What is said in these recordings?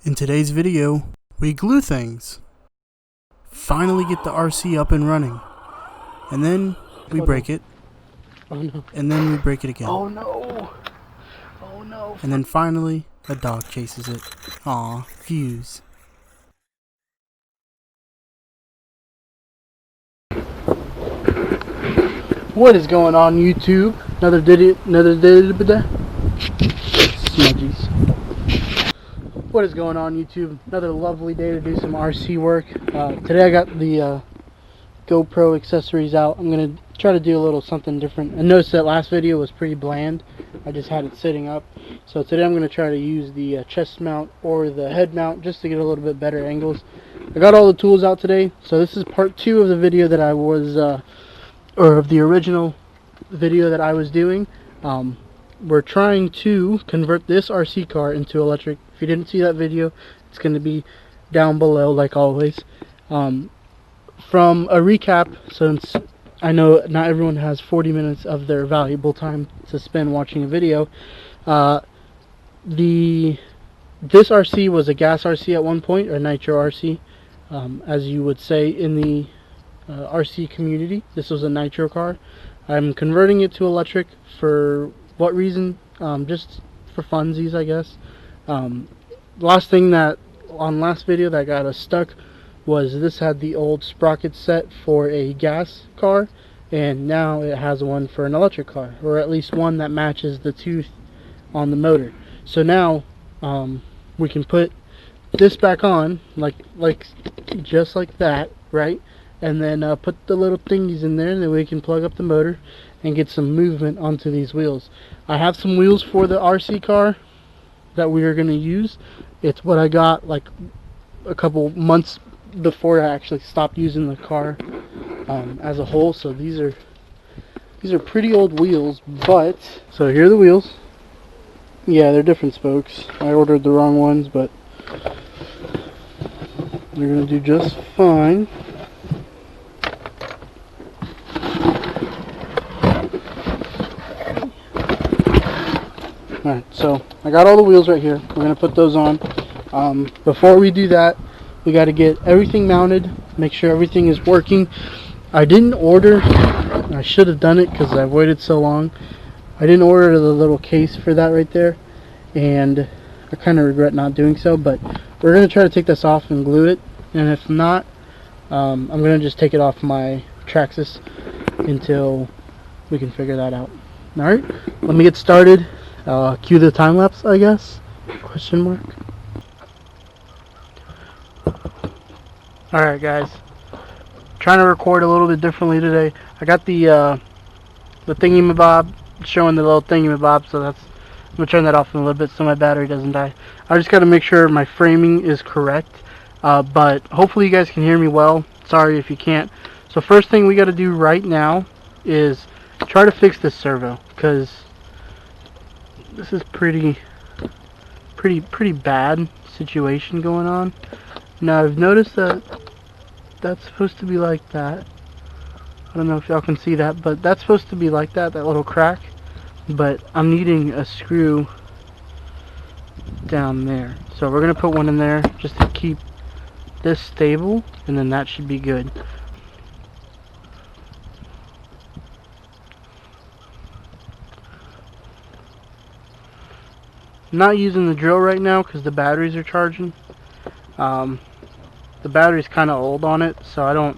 In today's video, we glue things. Finally get the RC up and running. And then we break it. Oh no. And then we break it again. Oh no. Oh no. And then finally, a dog chases it. Aw, Fuse. What is going on, YouTube? Another smudgies. What is going on, YouTube? Another lovely day to do some RC work. Today I got the GoPro accessories out. I'm gonna try to do a little something different. I noticed that last video was pretty bland. I just had it sitting up. So today I'm gonna try to use the chest mount or the head mount just to get a little bit better angles. I got all the tools out today. So this is part 2 of the video that I was, or of the original video that I was doing. We're trying to convert this RC car into electric. If you didn't see that video, it's going to be down below like always. From a recap, since I know not everyone has 40 minutes of their valuable time to spend watching a video, this RC was a gas RC at one point, or nitro RC, as you would say in the RC community. This was a nitro car. I'm converting it to electric. For what reason? Just for funsies, I guess. Last thing that on last video that got us stuck was this had the old sprocket set for a gas car, and now it has one for an electric car, or at least one that matches the tooth on the motor. So now we can put this back on just like that, right? And then put the little thingies in there, and then we can plug up the motor and get some movement onto these wheels. I have some wheels for the RC car that we are going to use. It's what I got like a couple months before I actually stopped using the car as a whole. So these are pretty old wheels, but so here are the wheels. Yeah, they're different spokes. I ordered the wrong ones, but they're going to do just fine. Alright, so I got all the wheels right here. We're going to put those on. Before we do that, we got to get everything mounted, make sure everything is working. I didn't order, I should have done it because I waited so long. I didn't order the little case for that right there, and I kind of regret not doing so, but we're going to try to take this off and glue it, and if not, I'm going to just take it off my Traxxas until we can figure that out. Alright, let me get started. Cue the time lapse, I guess? Question mark. Alright guys, trying to record a little bit differently today. I got the thingy-mabob showing the little thingy-mabob, so I'm gonna turn that off in a little bit so my battery doesn't die. I just gotta make sure my framing is correct, but hopefully you guys can hear me well. Sorry if you can't. So first thing we gotta do right now is try to fix this servo, because this is pretty bad situation going on. Now I've noticed that that's supposed to be like that. I don't know if y'all can see that, but that's supposed to be like that little crack. But I'm needing a screw down there. So we're gonna put one in there just to keep this stable, and then that should be good. I'm not using the drill right now because the batteries are charging. The battery's kind of old on it, so I don't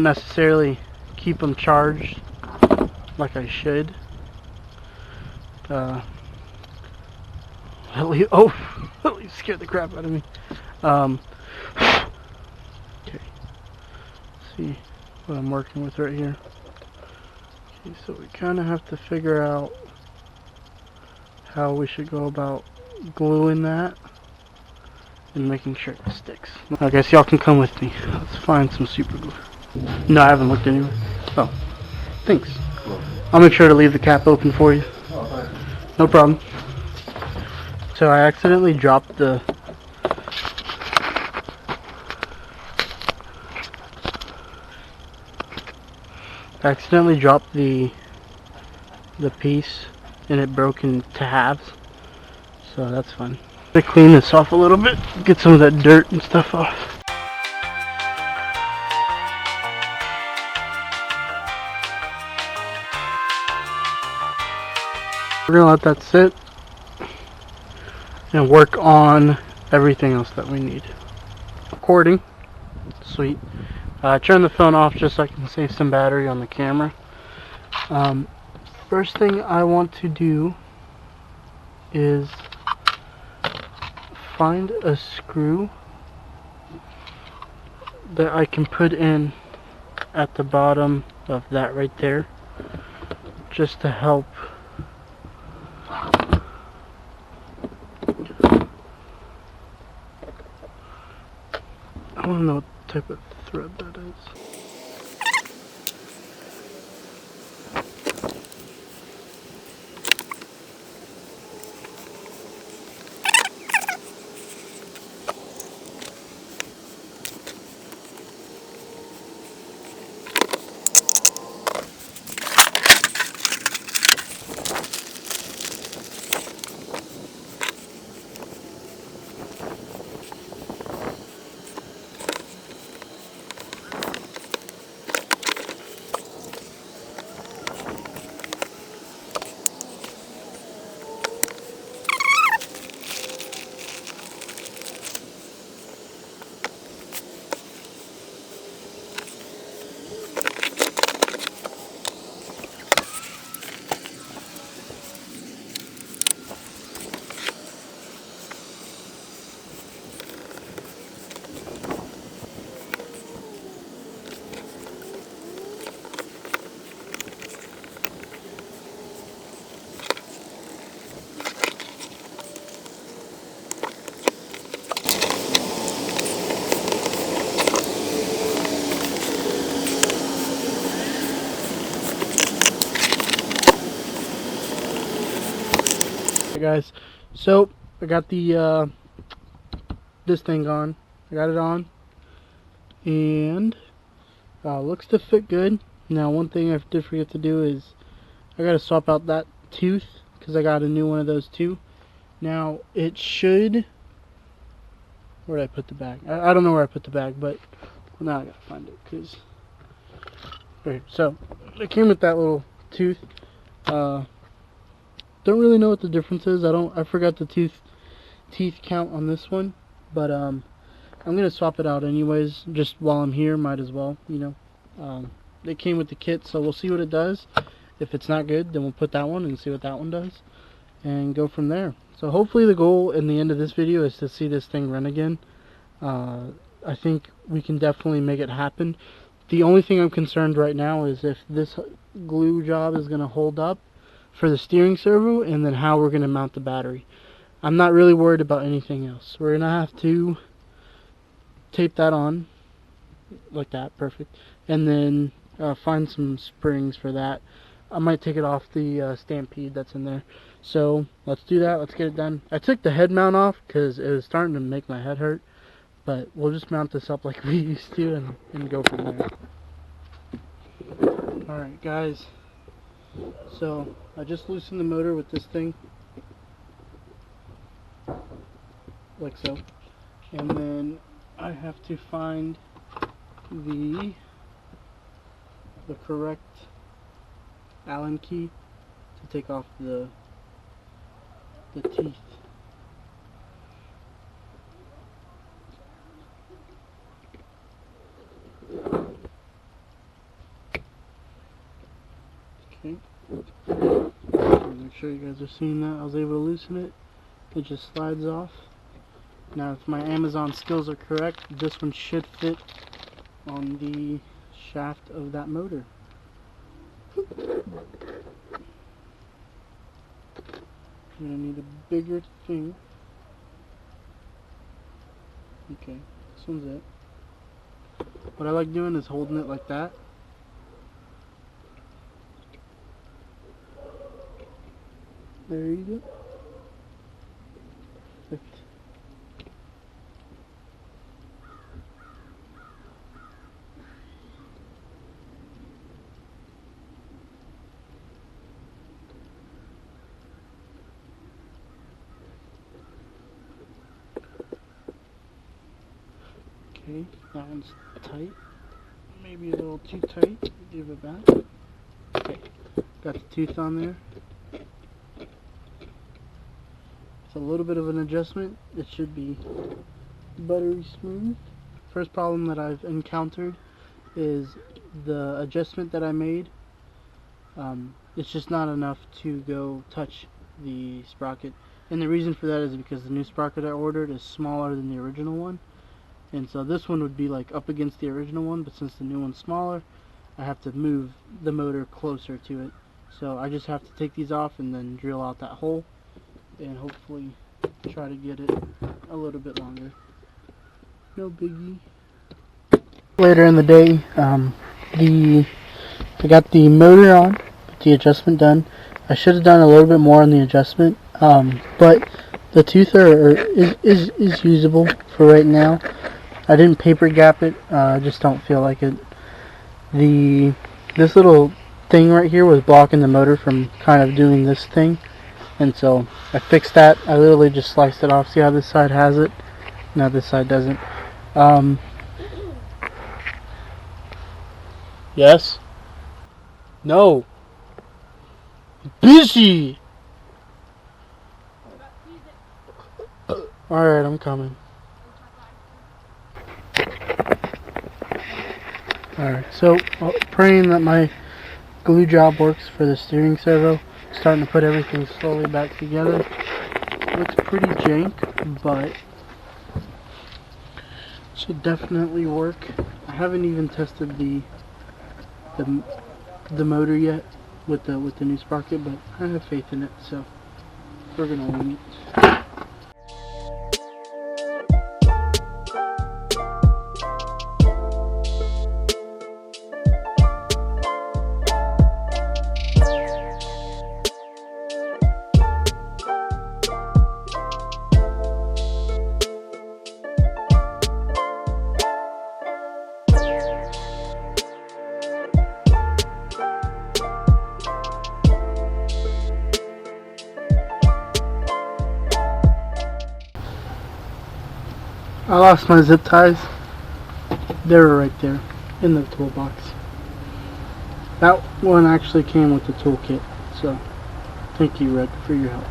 necessarily keep them charged like I should. At least scared the crap out of me. Okay, let's see what I'm working with right here. Okay, so we kind of have to figure out how we should go about gluing that and making sure it sticks. I guess y'all can come with me. Let's find some super glue. No, I haven't looked anywhere. Oh, thanks. I'll make sure to leave the cap open for you. No problem. So I accidentally dropped the piece, and it broke into halves, so that's fun. To clean this off a little bit, get some of that dirt and stuff off. We're gonna let that sit and work on everything else that we need. Recording, sweet. Turn the phone off just so I can save some battery on the camera. First thing I want to do is find a screw that I can put in at the bottom of that right there, just to help I want to know what type of thread that is. Hey guys, so I got the this thing on. I got it on, and looks to fit good. Now, one thing I did forget to do is I gotta swap out that tooth because I got a new one of those too. Now it should. Where did I put the bag? I don't know where I put the bag, but now I gotta find it because. Right, so it came with that little tooth. Don't really know what the difference is. I forgot the teeth count on this one, but I'm gonna swap it out anyways. Just while I'm here, might as well, you know. It came with the kit, so we'll see what it does. If it's not good, then we'll put that one and see what that one does, and go from there. So hopefully the goal in the end of this video is to see this thing run again. I think we can definitely make it happen. The only thing I'm concerned right now is if this glue job is gonna hold up for the steering servo, and then how we're going to mount the battery. I'm not really worried about anything else. We're going to have to tape that on like that, perfect, and then find some springs for that. I might take it off the Stampede that's in there. So let's do that. Let's get it done. I took the head mount off because it was starting to make my head hurt, but we'll just mount this up like we used to and go from there. Alright guys, so I just loosened the motor with this thing, like so, and then I have to find the correct Allen key to take off the teeth. Okay. Make sure you guys are seeing that. I was able to loosen it. It just slides off. Now, if my Amazon skills are correct, this one should fit on the shaft of that motor. You're gonna need a bigger thing. Okay, this one's it. What I like doing is holding it like that. There you go. Perfect. Okay, that one's tight. Maybe a little too tight. Give it back. Okay, got the tooth on there. It's a little bit of an adjustment. It should be buttery smooth. First problem that I've encountered is the adjustment that I made. It's just not enough to go touch the sprocket. And the reason for that is because the new sprocket I ordered is smaller than the original one. And so this one would be like up against the original one, but since the new one's smaller, I have to move the motor closer to it. So I just have to take these off and then drill out that hole and hopefully try to get it a little bit longer. No biggie. Later in the day, I got the motor on, the adjustment done. I should have done a little bit more on the adjustment, but the tooth is usable for right now. I didn't paper gap it. I just don't feel like it. This little thing right here was blocking the motor from kind of doing this thing, and so I fixed that. I literally just sliced it off. See how this side has it? No, this side doesn't. Yes? No. Busy! Alright, I'm coming. Alright, so praying that my glue job works for the steering servo. Starting to put everything slowly back together. Looks pretty jank, but should definitely work. I haven't even tested the motor yet with the new sprocket, but I have faith in it, so we're gonna wing it. I lost my zip ties. They were right there in the toolbox. That one actually came with the toolkit, so thank you, Red, for your help.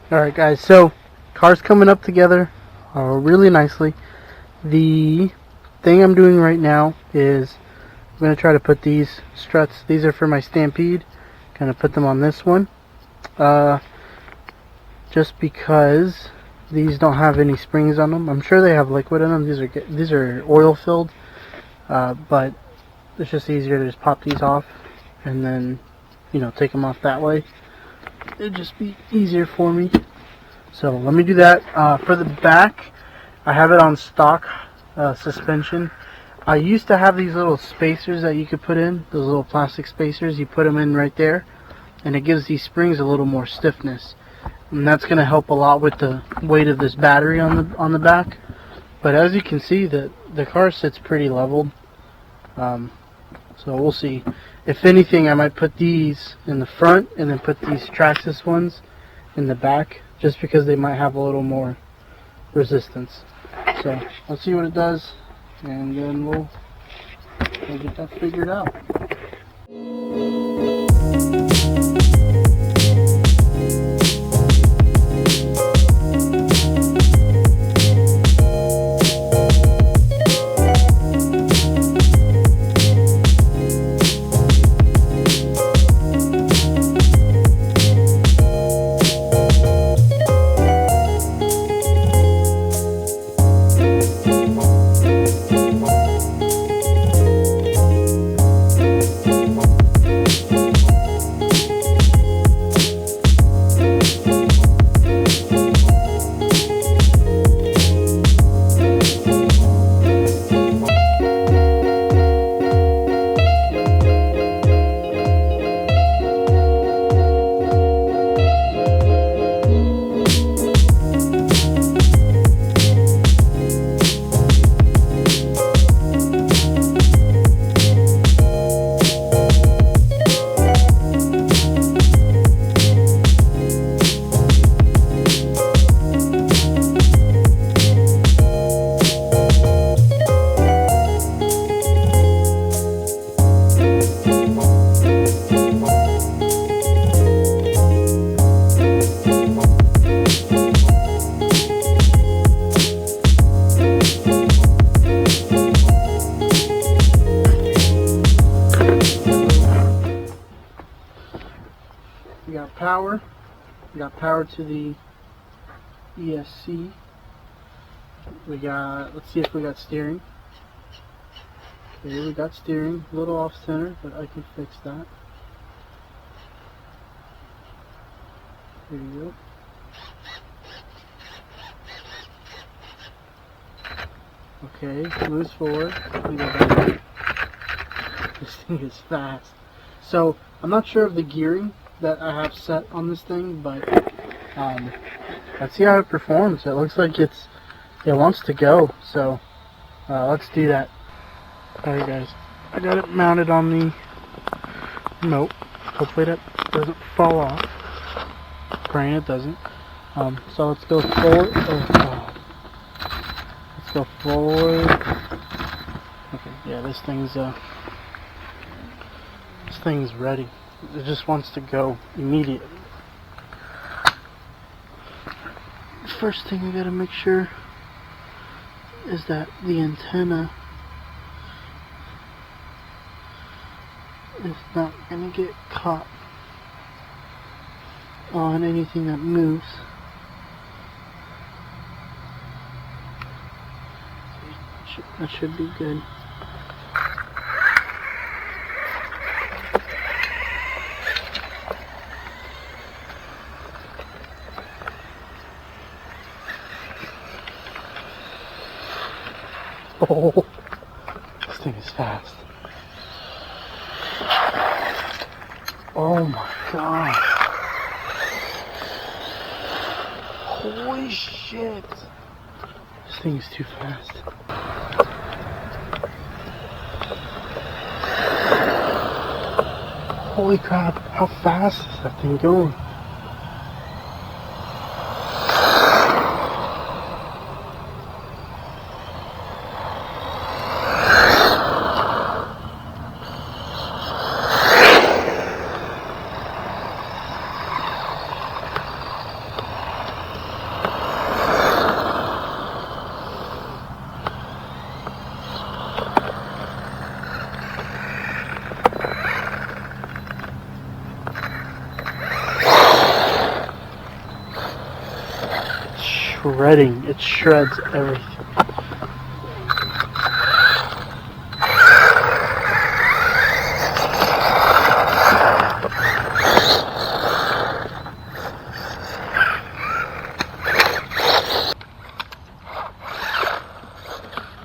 Alright guys, so car's coming up together really nicely. The thing I'm doing right now is I'm going to try to put these struts, these are for my Stampede, kind of put them on this one. Just because these don't have any springs on them. I'm sure they have liquid in them. These are oil filled, but it's just easier to just pop these off and then, you know, take them off that way. It'd just be easier for me. So let me do that. For the back, I have it on stock suspension. I used to have these little spacers that you could put in, those little plastic spacers. You put them in right there, and it gives these springs a little more stiffness, and that's going to help a lot with the weight of this battery on the back. But as you can see, the car sits pretty leveled. So we'll see. If anything, I might put these in the front and then put these Traxxas ones in the back, just because they might have a little more resistance. So let's see what it does, and then we'll get that figured out. We got power to the ESC. Let's see if we got steering. Okay, we got steering. A little off center, but I can fix that. There you go. Okay, moves forward. We go back. This thing is fast. So, I'm not sure of the gearing that I have set on this thing, but let's see how it performs. It looks like it wants to go, so let's do that. Alright guys, I got it mounted on the remote. Hopefully that doesn't fall off. Praying it doesn't. So let's go forward. Let's go forward. Okay, yeah, this thing's ready. It just wants to go immediately. First thing we gotta make sure is that the antenna is not gonna get caught on anything that moves. That should be good. Oh, this thing is fast. Oh my god. Holy shit. This thing is too fast. Holy crap, how fast is that thing going? Shredding, it shreds everything.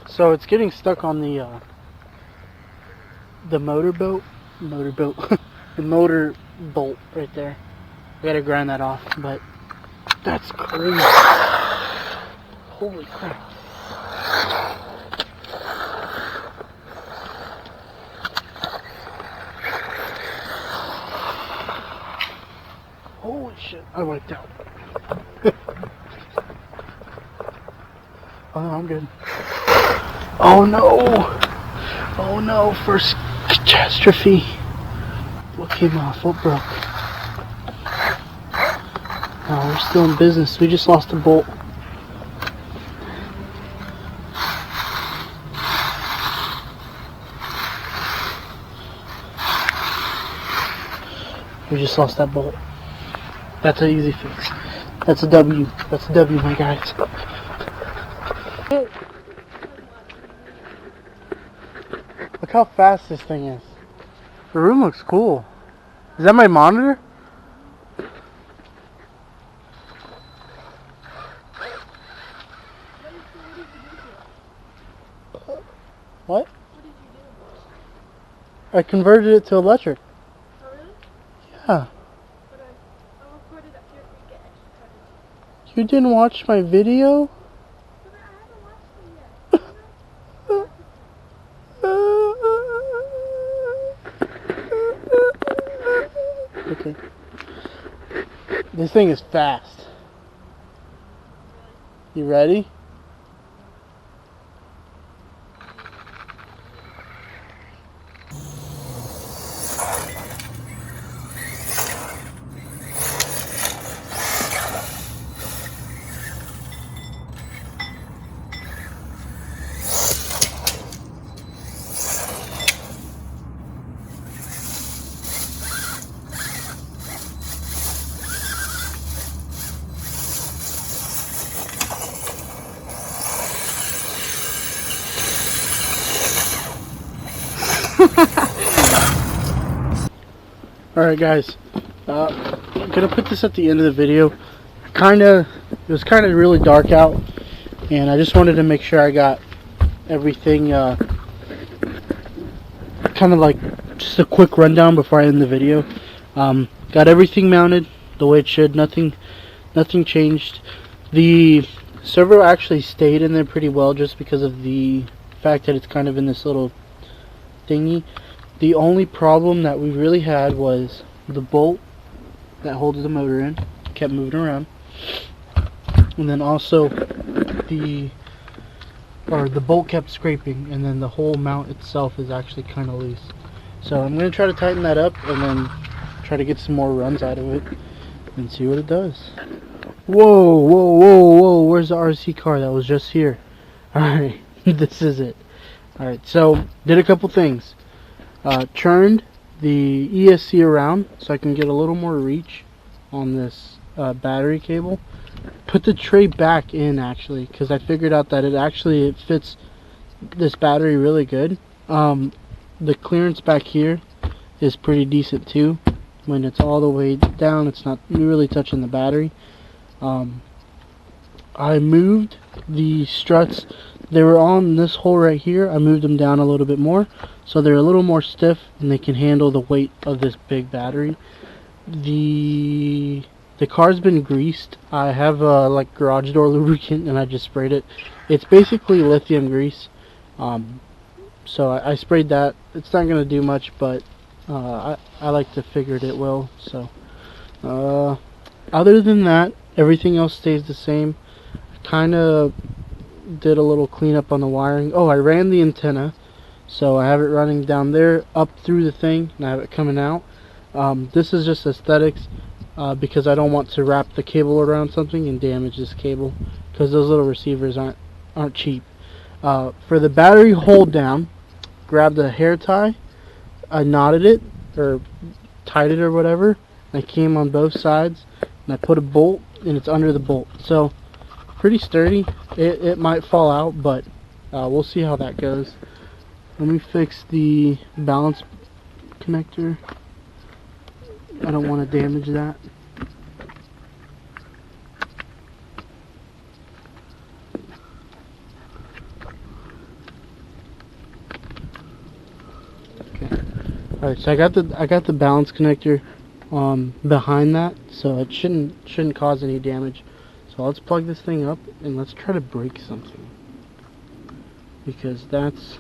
So it's getting stuck on the motor bolt, the motor bolt right there. I gotta grind that off, but that's crazy. Holy crap. Holy shit, I wiped out. Oh no, I'm good. Oh no! Oh no, first catastrophe. What came off? What broke? Oh, we're still in business. We just lost a bolt. We just lost that bolt. That's an easy fix. That's a W. That's a W, my guys. Look how fast this thing is. The room looks cool. Is that my monitor? What? I converted it to electric. Oh, really? Yeah. But I'll record it up here for you to get extra credit. You didn't watch my video? But I haven't watched it yet. Okay. This thing is fast. You ready? Alright guys, I'm gonna put this at the end of the video. It was kind of really dark out, and I just wanted to make sure I got everything, kind of like just a quick rundown before I end the video. Got everything mounted the way it should, nothing changed. The servo actually stayed in there pretty well just because of the fact that it's kind of in this little thingy. The only problem that we really had was the bolt that holds the motor in kept moving around, and then also the bolt kept scraping, and then the whole mount itself is actually kind of loose. So I'm going to try to tighten that up and then try to get some more runs out of it and see what it does. Whoa, whoa, whoa, whoa, where's the RC car that was just here? Alright, this is it. Alright, so did a couple things. Churned the ESC around so I can get a little more reach on this battery cable. Put the tray back in actually, because I figured out that it fits this battery really good. The clearance back here is pretty decent too. When it's all the way down, it's not really touching the battery. I moved the struts. They were on this hole right here. I moved them down a little bit more so they're a little more stiff and they can handle the weight of this big battery. The car's been greased. I have like garage door lubricant and I just sprayed it. It's basically lithium grease. So I sprayed that. It's not gonna do much, but I like to figure it will. So other than that, everything else stays the same. Kind of did a little cleanup on the wiring. Oh, I ran the antenna, so I have it running down there up through the thing, and I have it coming out. This is just aesthetics, because I don't want to wrap the cable around something and damage this cable, because those little receivers aren't cheap. For the battery hold down, grabbed a hair tie, I knotted it or tied it or whatever, and I came on both sides, and I put a bolt, and it's under the bolt. So pretty sturdy. It might fall out, but we'll see how that goes. Let me fix the balance connector. I don't want to damage that. Okay. Alright, so I got the balance connector behind that, so it shouldn't cause any damage. So let's plug this thing up and let's try to break something, because that's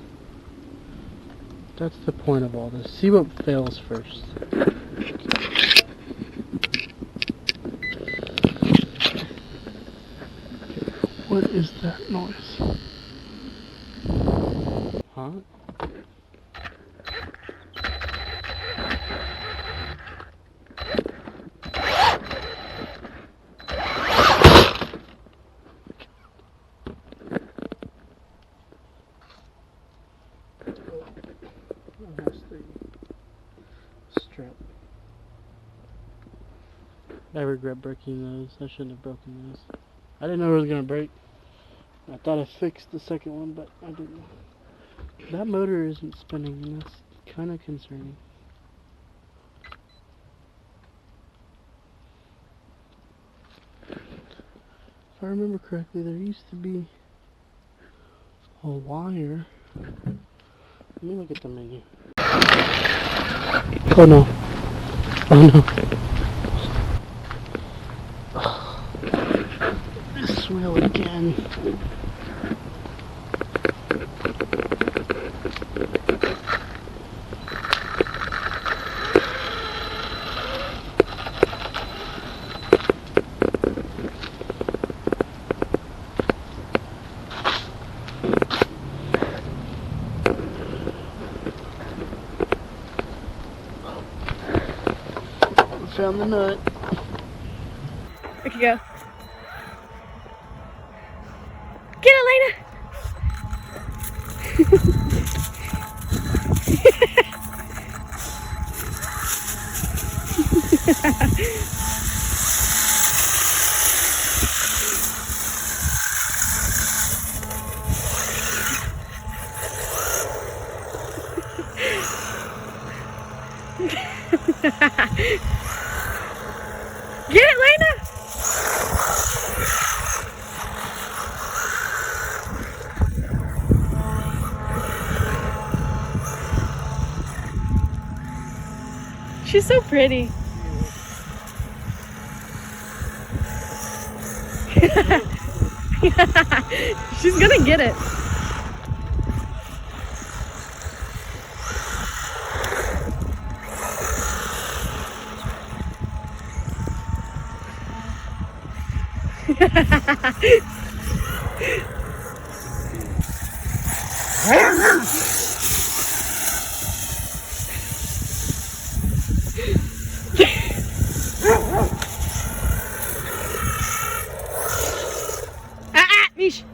the point of all this. See what fails first. What is that noise? Huh? Strap. I regret breaking those. I shouldn't have broken those. I didn't know it was gonna break. I thought I fixed the second one, but I didn't. That motor isn't spinning, and that's kind of concerning. If I remember correctly, there used to be a wire. Let me look at the menu. Oh no. Oh no. This wheel again. Found the nut. Okay, go. Get it, Lena! Get it, Lena! She's so pretty. She's gonna get it. Yeesh.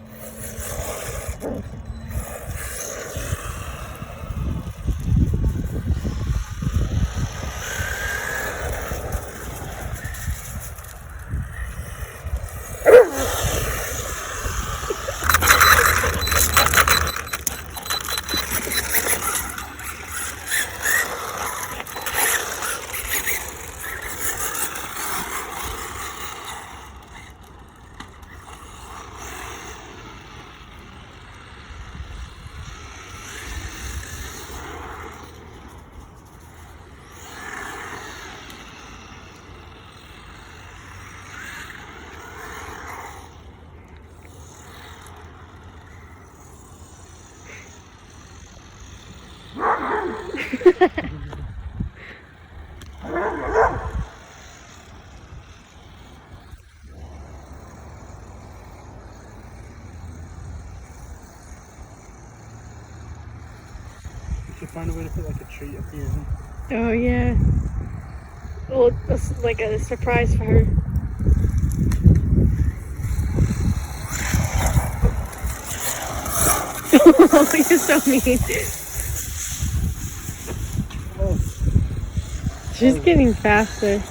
Should find a way to put like a tree up here. Oh yeah. Well, it's like a surprise for her. Oh, you're so mean. Oh. She's getting faster.